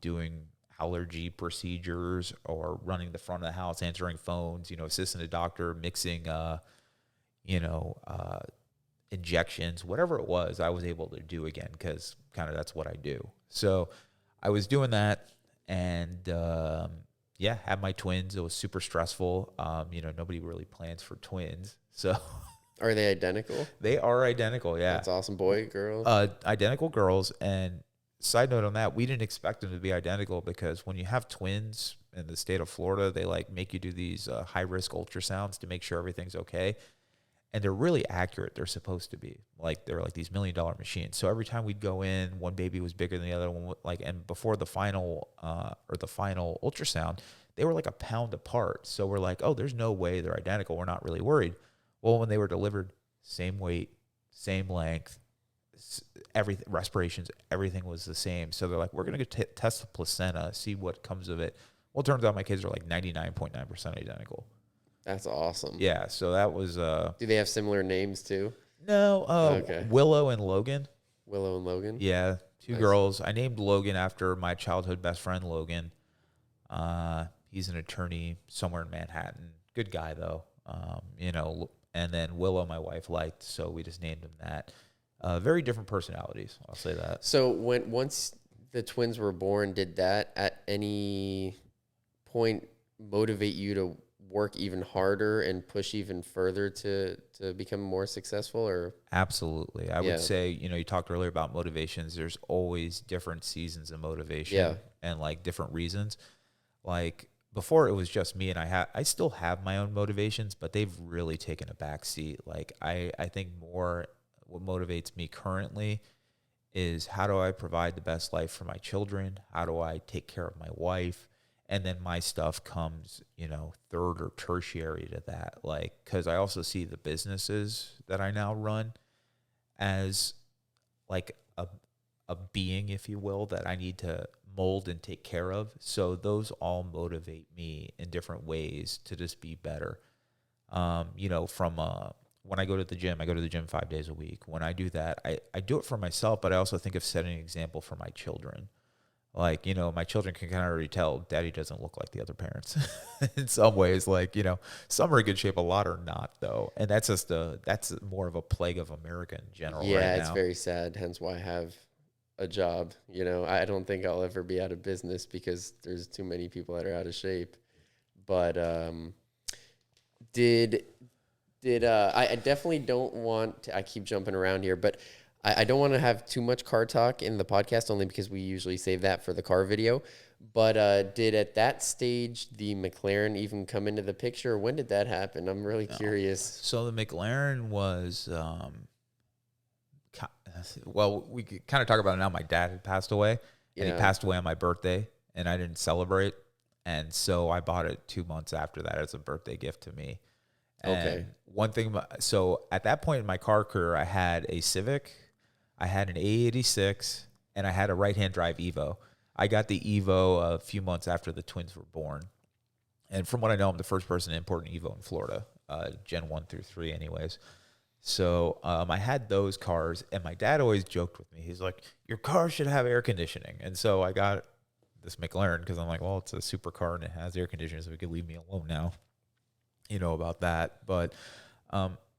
doing allergy procedures or running the front of the house, answering phones, assisting a doctor, mixing, you know, uh, injections, whatever it was, I was able to do again because kind of that's what I do. So I was doing that and yeah, had my twins. It was super stressful. Nobody really plans for twins. So Are they identical? they are identical. Yeah. That's awesome. Boy, girl. Identical girls. And side note on that, we didn't expect them to be identical because when you have twins in the state of Florida, they like make you do these high risk ultrasounds to make sure everything's okay. And they're really accurate. They're supposed to be like, they're like these $1 million machines. So every time we'd go in, one baby was bigger than the other one. Like, and before the final ultrasound, they were like a pound apart. So we're like, oh, there's no way they're identical. We're not really worried. Well, when they were delivered, same weight, same length, everything, respirations, everything was the same. So they're like, we're going to test the placenta, see what comes of it. Well, it turns out my kids are like 99.9% identical. That's awesome. Yeah. So that was, Do they have similar names too? no, Okay. Willow and Logan. Willow and Logan? Yeah. Two Nice. girls. I named Logan after my childhood best friend, Logan. He's an attorney somewhere in Manhattan. Good guy though. And then Willow, my wife liked, so we just named him that. Very different personalities. I'll say that. So once the twins were born, did that at any point motivate you to work even harder and push even further to become more successful? Or Absolutely. I Yeah. would say, you talked earlier about motivations. There's always different seasons of motivation Yeah. and like different reasons. Like before it was just me and I still have my own motivations, but they've really taken a back seat. Like I think more what motivates me currently is how do I provide the best life for my children? How do I take care of my wife? And then my stuff comes, third or tertiary to that. Like, because I also see the businesses that I now run as like a being, if you will, that I need to mold and take care of. So those all motivate me in different ways to just be better. From when I go to the gym, I go to the gym 5 days a week. When I do that, I do it for myself, but I also think of setting an example for my children. Like, my children can kind of already tell daddy doesn't look like the other parents in some ways. Like, some are in good shape, a lot are not though. And that's that's more of a plague of America in general right yeah, now. it's very sad. Hence why I have a job. I don't think I'll ever be out of business because there's too many people that are out of shape. But I definitely don't want to, I keep jumping around here, but I don't want to have too much car talk in the podcast only because we usually save that for the car video. But did at that stage the McLaren even come into the picture? When did that happen? I'm really No. curious. So the McLaren was, well, we could kind of talk about it now. My dad had passed away, and he Yeah. passed away on my birthday, and I didn't celebrate. And so I bought it 2 months after that as a birthday gift to me. And Okay. one thing, so at that point in my car career, I had a Civic, I had an A86, and I had a right-hand drive Evo. I got the Evo a few months after the twins were born. And from what I know, I'm the first person to import an Evo in Florida, Gen 1 through 3 anyways. So I had those cars, and my dad always joked with me. He's like, your car should have air conditioning. And so I got this McLaren because I'm like, well, it's a supercar and it has air conditioning, so we could leave me alone now, about that. But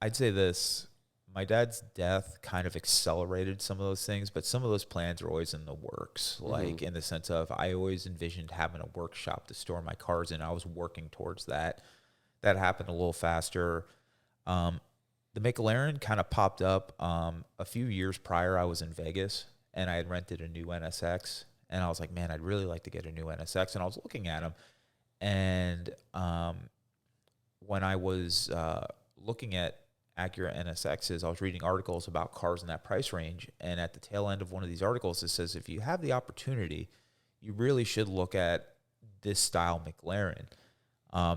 I'd say this. My dad's death kind of accelerated some of those things, but some of those plans are always in the works, like in the sense of I always envisioned having a workshop to store my cars in. I was working towards that. That happened a little faster. The McLaren kind of popped up a few years prior. I was in Vegas, and I had rented a new NSX, and I was like, man, I'd really like to get a new NSX. And I was looking at them, and when I was looking at Acura NSXs, I was reading articles about cars in that price range. And at the tail end of one of these articles, it says, if you have the opportunity, you really should look at this style McLaren.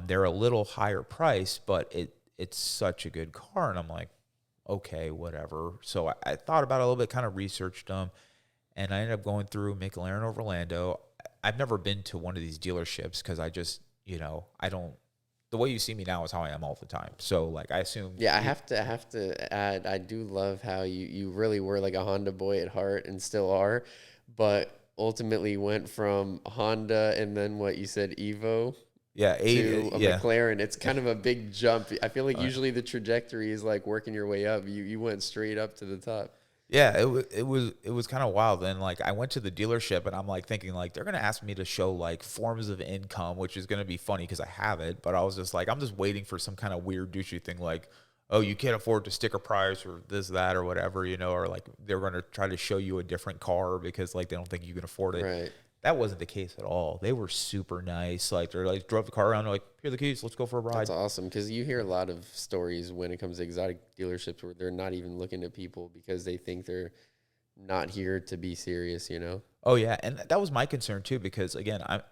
They're a little higher price, but it's such a good car. And I'm like, okay, whatever. So I thought about it a little bit, kind of researched them, and I ended up going through McLaren of Orlando. I've never been to one of these dealerships because I just, I don't, the way you see me now is how I am all the time. So like I assume. Yeah, I have to add, I do love how you really were like a Honda boy at heart and still are, but ultimately went from Honda and then what you said, Evo, Yeah, to a yeah. McLaren. It's kind of a big jump. I feel like usually the trajectory is like working your way up. You went straight up to the top. Yeah, it was kind of wild. And like I went to the dealership and I'm like thinking like they're gonna ask me to show like forms of income, which is gonna be funny because I have it. But I was just like I'm just waiting for some kind of weird douchey thing like, oh, you can't afford to sticker price or this that or whatever, or like they're gonna try to show you a different car because like they don't think you can afford it. Right. That wasn't the case at all. They were super nice. Like they're like drove the car around. They're like, here are the keys. Let's go for a ride. That's awesome because you hear a lot of stories when it comes to exotic dealerships where they're not even looking at people because they think they're not here to be serious. Oh yeah, and that was my concern too because again, I'm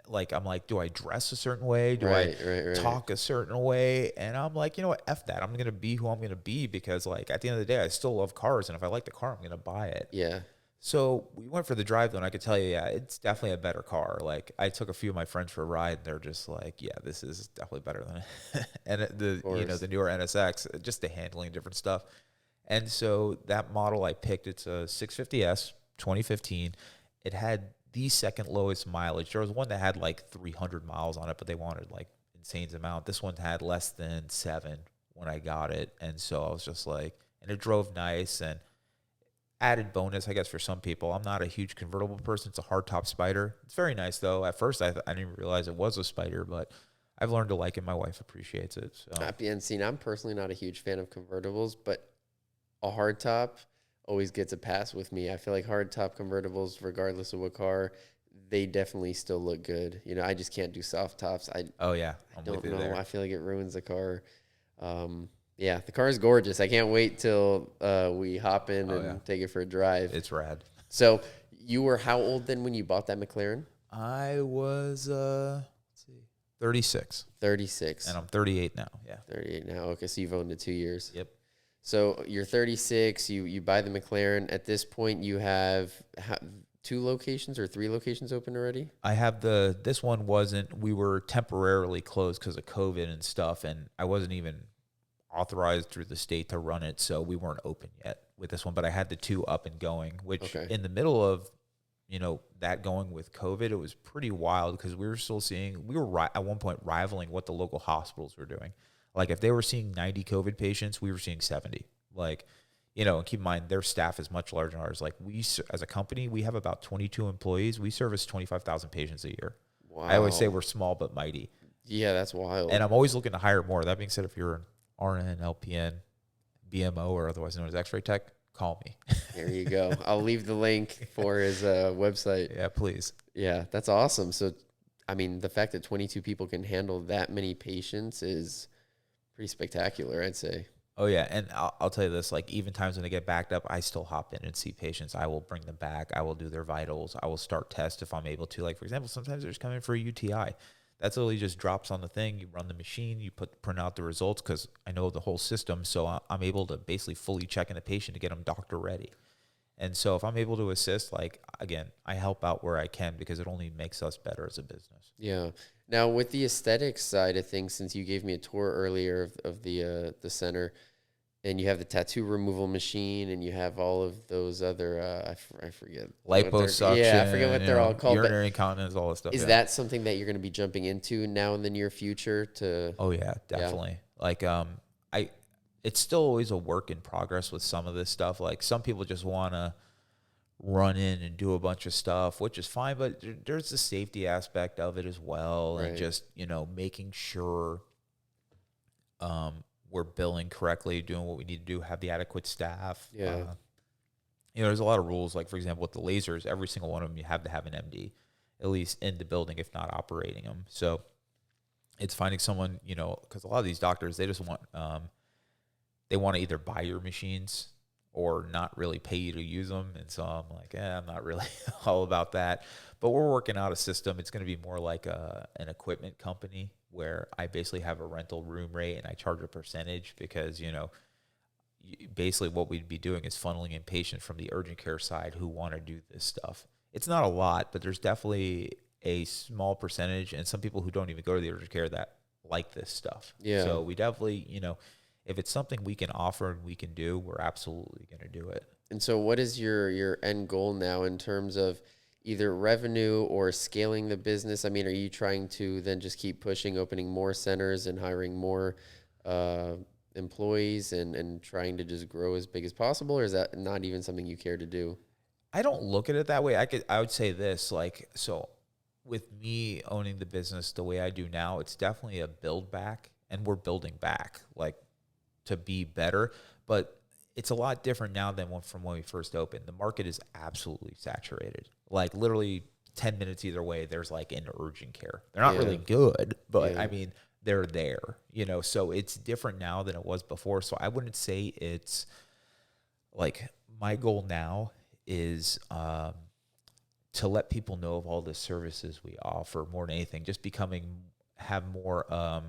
like, do I dress a certain way? Do Right. talk a certain way? And I'm like, you know what, F that. I'm gonna be who I'm gonna be because like at the end of the day, I still love cars, and if I like the car, I'm gonna buy it. Yeah. So we went for the drive though, and I could tell you, yeah, it's definitely a better car. Like I took a few of my friends for a ride, and they're just like, yeah, this is definitely better than and the newer NSX, just the handling, different stuff. And so that model I picked, it's a 650S 2015. It had the second lowest mileage. There was one that had like 300 miles on it, but they wanted like insane amount. This one had less than 7 when I got it. And so I was just like, and it drove nice. And added bonus, I guess, for some people, I'm not a huge convertible person. It's a hardtop Spider. It's very nice though. At first I didn't realize it was a Spider, but I've learned to like it. My wife appreciates it. So And see, I'm personally not a huge fan of convertibles, but a hardtop always gets a pass with me. I feel like hardtop convertibles, regardless of what car, they definitely still look good. I just can't do soft tops. oh yeah, I I'm don't with you know. there. I feel like it ruins the car. Yeah, the car is gorgeous. I can't wait till we hop in and take it for a drive. It's rad. So you were how old then when you bought that McLaren? I was 36. 36. And I'm 38 now. Yeah. 38 now. Okay, so you've owned it 2 years. Yep. So you're 36. You buy the McLaren. At this point, you have 2 locations or 3 locations open already? I have this one we were temporarily closed because of COVID and stuff, and I wasn't even authorized through the state to run it, so we weren't open yet with this one, but I had the 2 up and going, which in the middle of, that going with COVID, it was pretty wild because we were at one point rivaling what the local hospitals were doing. Like if they were seeing 90 COVID patients, we were seeing 70. Like, and keep in mind their staff is much larger than ours. Like as a company, we have about 22 employees. We service 25,000 patients a year. Wow. I always say we're small but mighty. Yeah, that's wild. And I'm always looking to hire more. That being said, if you're an RN, LPN, BMO, or otherwise known as X-ray tech, call me. There you go. I'll leave the link for his website. Yeah, please. Yeah, that's awesome. So, I mean, the fact that 22 people can handle that many patients is pretty spectacular, I'd say. Oh yeah, and I'll tell you this: like even times when they get backed up, I still hop in and see patients. I will bring them back. I will do their vitals. I will start tests if I'm able to. Like for example, sometimes they're just coming for a UTI. That's literally just drops on the thing. You run the machine. You print out the results because I know the whole system, so I'm able to basically fully check in the patient to get them doctor ready. And so if I'm able to assist, like again, I help out where I can because it only makes us better as a business. Yeah. Now, with the aesthetics side of things, since you gave me a tour earlier of the center, and you have the tattoo removal machine, and you have all of those other I forget what Liposuction, yeah, I forget what they're all called. But urinary incontinence, all this stuff. is that something that you're going to be jumping into now in the near future? Oh yeah, definitely. Like I it's still always a work in progress with some of this stuff. Like some people just want to run in and do a bunch of stuff, which is fine, but there's the safety aspect of it as well, and Right. just making sure we're billing correctly, doing what we need to do, have the adequate staff. Yeah. There's a lot of rules. Like for example, with the lasers, every single one of them you have to have an MD, at least in the building, if not operating them. So it's finding someone, because a lot of these doctors, they just want they want to either buy your machines or not really pay you to use them. And so I'm like, I'm not really all about that. But we're working out a system. It's going to be more like an equipment company where I basically have a rental room rate and I charge a percentage because, basically what we'd be doing is funneling in patients from the urgent care side who want to do this stuff. It's not a lot, but there's definitely a small percentage and some people who don't even go to the urgent care that like this stuff. Yeah. So we definitely, if it's something we can offer and we can do, we're absolutely going to do it. And so what is your end goal now in terms of either revenue or scaling the business? I mean, are you trying to then just keep pushing, opening more centers and hiring more employees and trying to just grow as big as possible? Or is that not even something you care to do? I don't look at it that way. I would say this, like, so with me owning the business the way I do now, it's definitely a build back and we're building back like to be better, but it's a lot different now than from when we first opened. The market is absolutely saturated. Like literally 10 minutes either way, there's like an urgent care. They're not really good, but I mean, they're there, so it's different now than it was before. So I wouldn't say it's like my goal now is to let people know of all the services we offer more than anything, just have more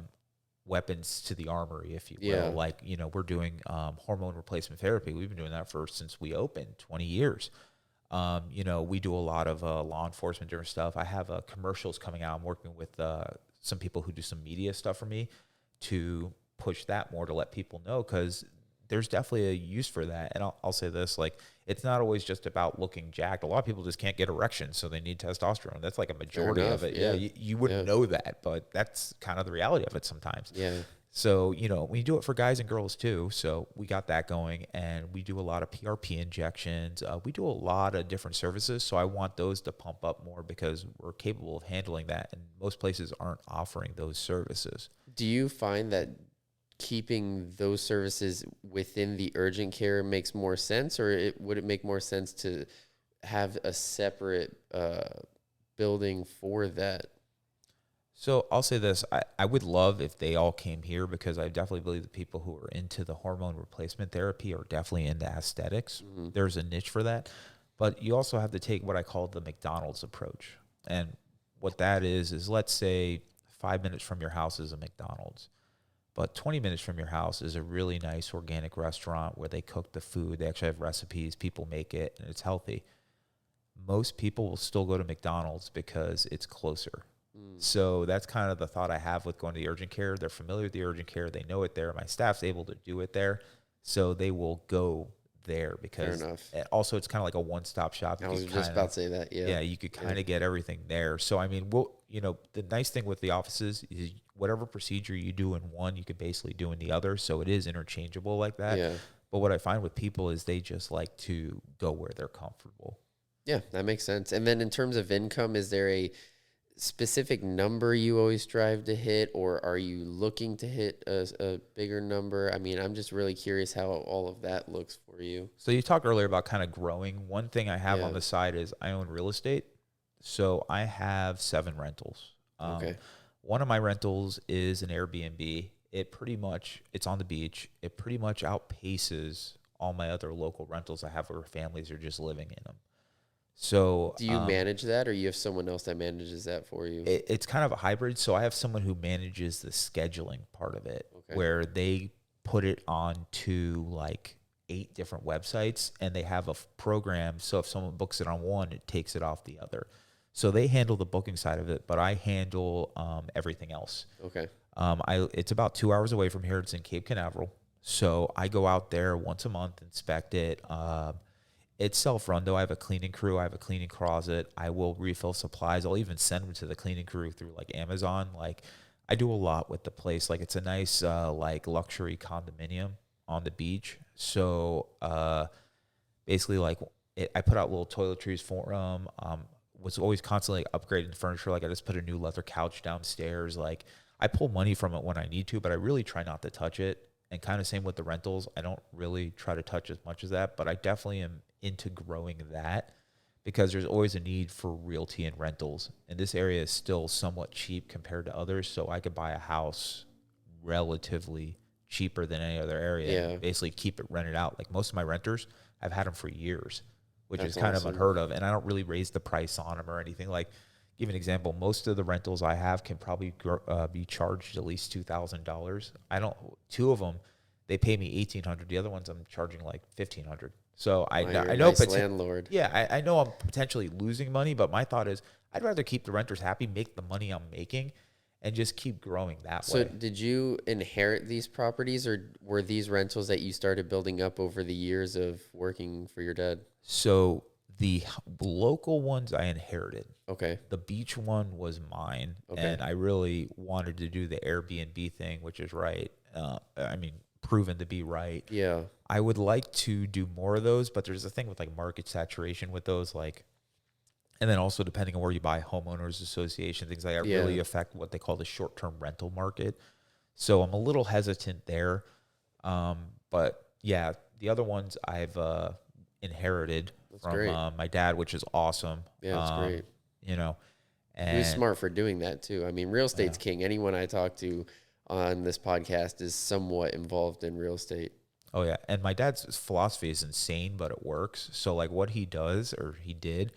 weapons to the armory, if you will. Yeah. Like, we're doing hormone replacement therapy. We've been doing that since we opened 20 years. We do a lot of law enforcement different stuff. I have commercials coming out. I'm working with some people who do some media stuff for me to push that more to let people know, because there's definitely a use for that. And I'll say this, like, it's not always just about looking jacked. A lot of people just can't get erections, so they need testosterone. That's like a majority of it. Yeah. You wouldn't know that, but that's kind of the reality of it sometimes. Yeah. So, we do it for guys and girls too. So we got that going, and we do a lot of PRP injections. We do a lot of different services. So I want those to pump up more because we're capable of handling that. And most places aren't offering those services. Do you find that keeping those services within the urgent care makes more sense, or would it make more sense to have a separate building for that? So I'll say this, I would love if they all came here, because I definitely believe the people who are into the hormone replacement therapy are definitely into aesthetics. Mm-hmm. There's a niche for that. But you also have to take what I call the McDonald's approach. And what that is let's say 5 minutes from your house is a McDonald's. But 20 minutes from your house is a really nice organic restaurant where they cook the food. They actually have recipes. People make it, and it's healthy. Most people will still go to McDonald's because it's closer. So that's kind of the thought I have with going to the urgent care. They're familiar with the urgent care. They know it there. My staff's able to do it there. So they will go there because also it's kind of like a one-stop shop. I was just about to say that. Yeah, you could kind of get everything there. So, I mean, the nice thing with the offices is whatever procedure you do in one, you could basically do in the other. So it is interchangeable like that. Yeah. But what I find with people is they just like to go where they're comfortable. Yeah, that makes sense. And then in terms of income, is there a specific number you always strive to hit, or are you looking to hit a bigger number? I mean, I'm just really curious how all of that looks for you. So you talked earlier about kind of growing. One thing I have on the side is I own real estate. So I have 7 rentals. Okay. One of my rentals is an Airbnb. It's on the beach. It pretty much outpaces all my other local rentals I have where families are just living in them. So Do you manage that, or you have someone else that manages that for you? it's kind of a hybrid. So I have someone who manages the scheduling part of it, Okay. where they put it onto like 8 different websites, and they have a program. So if someone books it on one, it takes it off the other. So they handle the booking side of it, but I handle everything else. Okay. It's about 2 hours away from here. It's in Cape Canaveral. So I go out there once a month, inspect it. It's self-run, though. I have a cleaning crew. I have a cleaning closet. I will refill supplies. I'll even send them to the cleaning crew through like Amazon. Like I do a lot with the place. Like it's a nice like luxury condominium on the beach. So basically like I put out little toiletries for them. Was always constantly upgrading the furniture. Like I just put a new leather couch downstairs. Like I pull money from it when I need to, but I really try not to touch it. And kind of same with the rentals. I don't really try to touch as much as that, but I definitely am into growing that because there's always a need for realty and rentals. And this area is still somewhat cheap compared to others. So I could buy a house relatively cheaper than any other area and basically keep it rented out. Like most of my renters, I've had them for years, which is kind of unheard of. And I don't really raise the price on them or anything. Like, give an example. Most of the rentals I have can probably be charged at least $2,000. I don't. 2 of them, they pay me $1,800. The other ones I'm charging like $1,500. So I know, nice landlord. Yeah, I know I'm potentially losing money, but my thought is I'd rather keep the renters happy, make the money I'm making, and just keep growing that way. So did you inherit these properties, or were these rentals that you started building up over the years of working for your dad? So the local ones I inherited. Okay. The beach one was mine, Okay. and I really wanted to do the Airbnb thing, which is right. Proven to be right. Yeah. I would like to do more of those, but there's a thing with like market saturation with those, like, and then also depending on where you buy, homeowners association, things like that really affect what they call the short-term rental market. So I'm a little hesitant there. But yeah, the other ones I've inherited from my dad, which is awesome. Yeah, that's great. You know, and he was smart for doing that too. I mean, real estate's king. Anyone I talk to on this podcast is somewhat involved in real estate. Oh yeah, and my dad's philosophy is insane, but it works. So like what he does, or he did,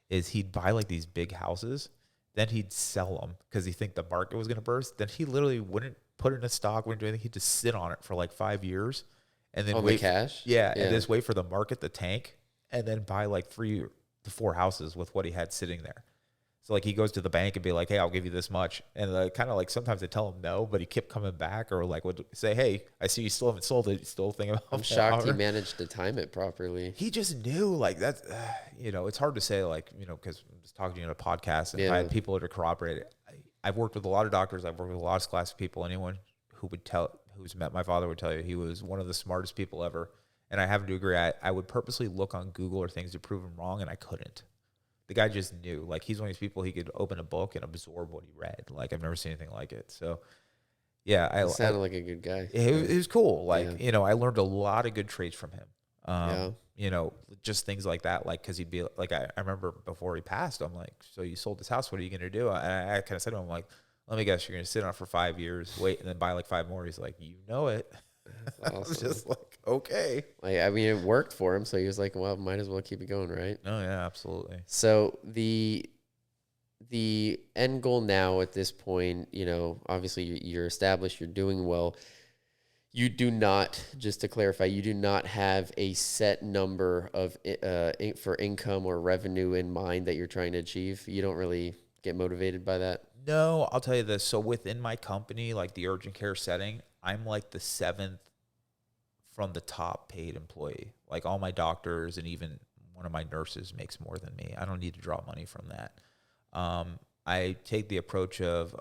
is he'd buy like these big houses, then he'd sell them because he think the market was going to burst. Then he literally wouldn't put it in a stock, wouldn't do anything. He'd just sit on it for like 5 years, and then On wait the cash. and just wait for the market to tank, and then buy like 3 to 4 houses with what he had sitting there. So like he goes to the bank and be like, "Hey, I'll give you this much," and kind of like sometimes they tell him no, but he kept coming back, or like would say, "Hey, I see you still haven't sold it. You still thinking about?" I'm shocked he managed to time it properly. He just knew, like that's, it's hard to say, like because I'm just talking to you on a podcast, and if I had people that are corroborated. I've worked with a lot of doctors. I've worked with a lot of class people. Anyone who's met my father would tell you he was one of the smartest people ever. And I happen to agree. I would purposely look on Google or things to prove him wrong, and I couldn't. The guy just knew. Like, he's one of these people, he could open a book and absorb what he read. Like, I've never seen anything like it. So, yeah. He sounded like a good guy. It was cool. Like, I learned a lot of good traits from him. Just things like that. Like, because he'd be like, I remember before he passed, I'm like, "So you sold this house. What are you going to do?" And I kind of said to him, like, "Let me guess, you're going to sit on it for 5 years, wait, and then buy like 5 more." He's like, "You know it." Awesome. I was just like, okay. Like, I mean, it worked for him, so he was like, "Well, might as well keep it going, right?" Oh yeah, absolutely. So the end goal now at this point, obviously you're established, you're doing well. You do not, just to clarify, you do not have a set number of for income or revenue in mind that you're trying to achieve. You don't really get motivated by that. No, I'll tell you this. So within my company, like the urgent care setting, I'm like the 7th from the top paid employee. Like all my doctors and even one of my nurses makes more than me. I don't need to draw money from that. I take the approach of